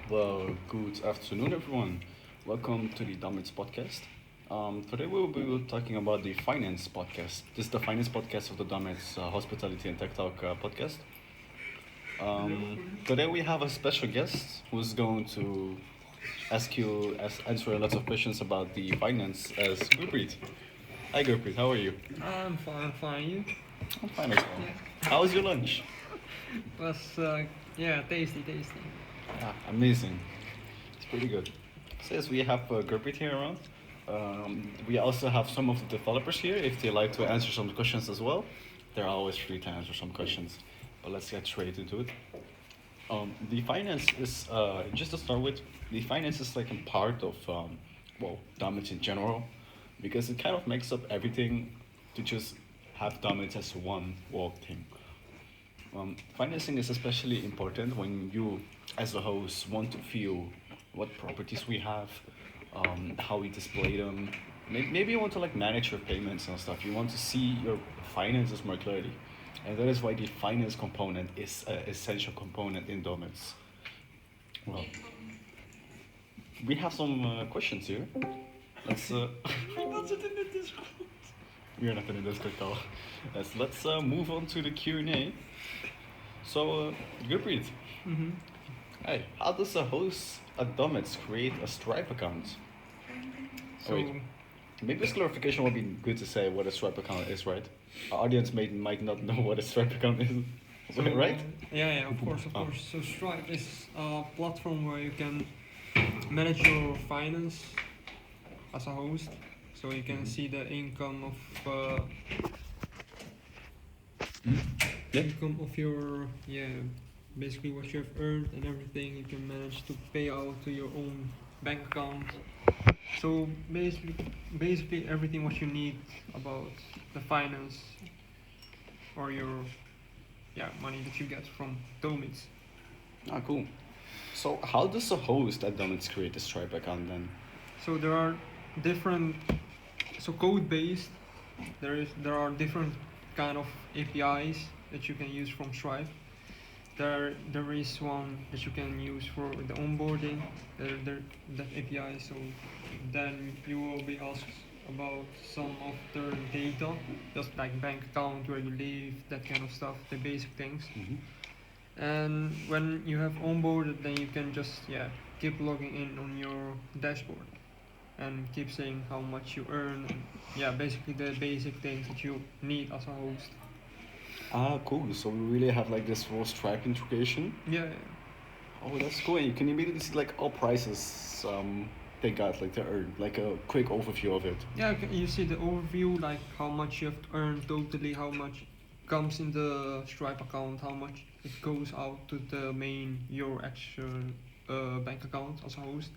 Well, good afternoon, everyone. Welcome to the Domits podcast. Today we will be talking about the finance podcast. This is the finance podcast of the Domits Hospitality and Tech Talk podcast. Today we have a special guest who's going to answer lots of questions about the finance as Gurpreet. Hi Gurpreet, how are you? I'm fine. You? I'm fine as well. How was your lunch? Was yeah, tasty. Amazing. It's pretty good. Says we have Gurpreet here around. We also have some of the developers here if they like to answer some questions as well. They're always free to answer some questions. But let's get straight into it. The finance is, just to start with, the finance is like a part of, Domits in general, because it kind of makes up everything to just have Domits as one walk thing. Financing is especially important when you, as a host, want to feel what properties we have, how we display them. Maybe you want to like manage your payments and stuff. You want to see your finances more clearly, and that is why the finance component is an essential component in Domits. Well, we have some questions here. Let's. That's it in the Discord. We're not in the Discord though. Let's move on to the Q and A. So, Gurpreet, Mm-hmm. hey, how does a host at Domits create a Stripe account? So Wait, maybe this clarification would be good to say what a Stripe account is, right? Our audience might not know what a Stripe account is, so right? yeah, of course. Oh. So Stripe is a platform where you can manage your finance as a host. So you can Mhm. see the income of Yeah. your basically what you have earned and everything. You can manage to pay out to your own bank account. So basically everything what you need about the finance or your money that you get from Domits. Ah, cool. So, how does a host at Domits create a Stripe account then? So there are different code based there are different kind of APIs that you can use from Stripe. There is one that you can use for the onboarding, that API. So then you will be asked about some of their data, just like bank account, where you live, that kind of stuff, the basic things. Mm-hmm. And when you have onboarded, then you can just keep logging in on your dashboard and keep saying how much you earn. And, basically the basic things that you need as a host. Ah, cool. So we really have like this full Stripe integration. Yeah, Oh, that's cool. And you can immediately see like all prices they got, like they earned, like a quick overview of it. yeah. You see the overview, like how much you have to earn totally, how much comes in the Stripe account, how much it goes out to the main your actual bank account as a host.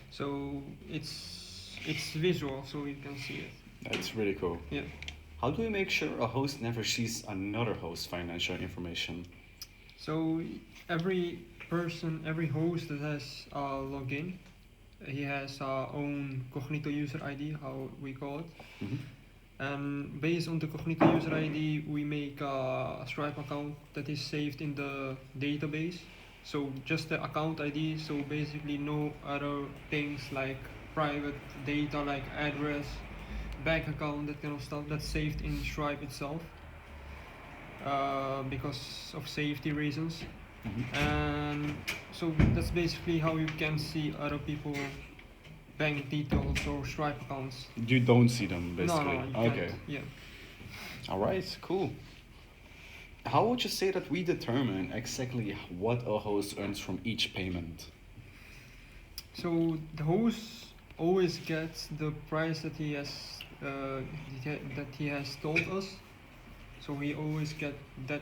So it's visual, so you can see it. That's really cool. Yeah. How do we make sure a host never sees another host's financial information? So every host that has a login, he has our own Cognito user ID, how we call it. Mm-hmm. And based on the Cognito user ID, we make a Stripe account that is saved in the database. So just the account ID, so basically no other things like private data like address, bank account, that kind of stuff that's saved in Stripe itself because of safety reasons. Mm-hmm. And so that's basically how you can see other people bank details or Stripe accounts. You don't see them basically. No, you Okay. can't. Yeah. All right. Cool. How would you say that we determine exactly what a host earns from each payment? So the host always gets the price that he has told us. So he always get that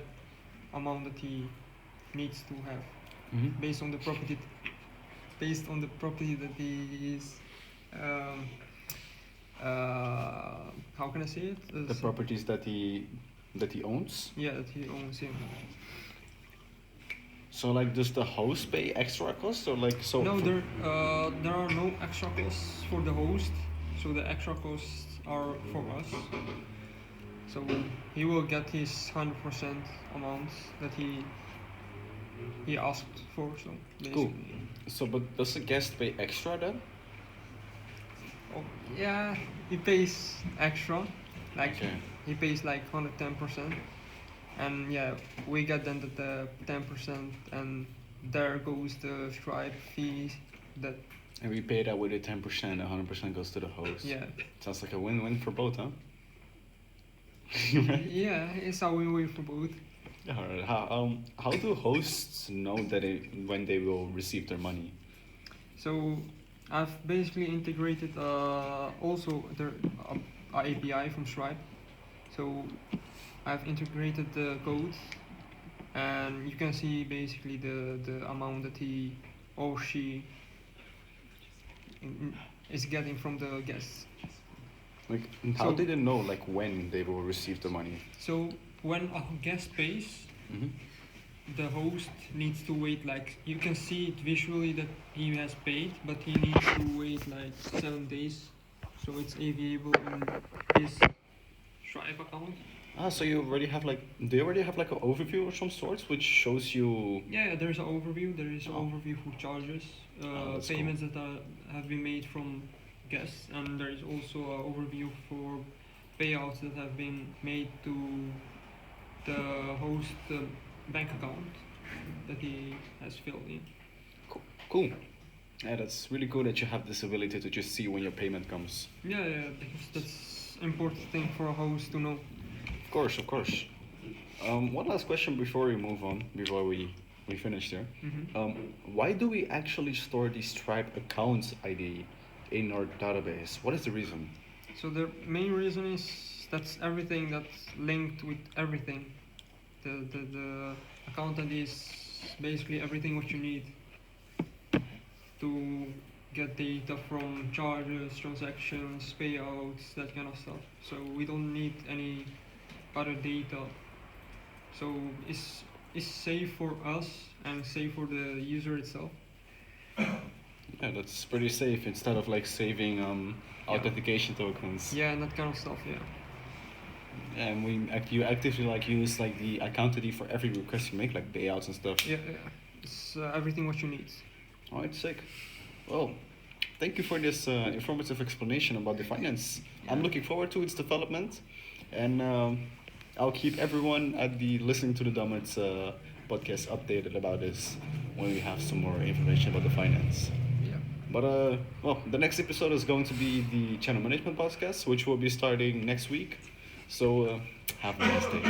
amount that he needs to have Mm-hmm. based on the property that he is. How can I say it? The properties that he owns. Yeah, that he owns. Yeah. So like, does the host pay extra costs or like so? No, there are no extra costs for the host. So the extra costs are for us. So he will get his 100% amount that he he asked for. So Cool. basically, So, but does the guest pay extra then? oh, yeah, he pays extra, like Okay. he pays like 110%, and yeah, we get then the 10%, and there goes the Stripe fees. That And we pay that with a 10%, 100% goes to the host. yeah, Sounds like a win-win for both, huh? yeah, it's a win-win for both. Alright. How do hosts know that when they will receive their money? So I've basically integrated also the API from Stripe. So I've integrated the code, and you can see basically the amount that he or she is getting from the guests. Like, how So- do they know like when they will receive the money? So when a guest pays, Mm-hmm. the host needs to wait, like you can see it visually that he has paid, but he needs to wait like 7 days, so it's available in his Stripe account. Ah, so you already have like, do you already have like an overview of some sorts which shows you? Yeah, there's an overview. There is an Oh. overview for charges, That's payments that have been made from guests, and there is also an overview for payouts that have been made to the host bank account that he has filled in. Cool. Yeah, that's really cool that you have this ability to just see when your payment comes. Yeah, because that's important thing for a host to know. Of course, of course. One last question before we move on, before we finish there. Why do we actually store the Stripe account ID in our database? What is the reason? So the main reason is that's everything that's linked with everything. The account ID is basically everything what you need to get data from charges, transactions, payouts, that kind of stuff. So we don't need any other data. So it's safe for us and safe for the user itself. Yeah, that's pretty safe instead of like saving Yeah. authentication tokens. Yeah, and that kind of stuff. Yeah. And you actively like use like the account ID for every request you make, like payouts and stuff. Yeah. It's everything what you need. Alright, sick. Well, thank you for this informative explanation about the finance. I'm Yeah. looking forward to its development, and I'll keep everyone at the listening to the Domits podcast updated about this when we have some more information about the finance. Yeah. But well, the next episode is going to be the channel management podcast, which will be starting next week. So have a nice day.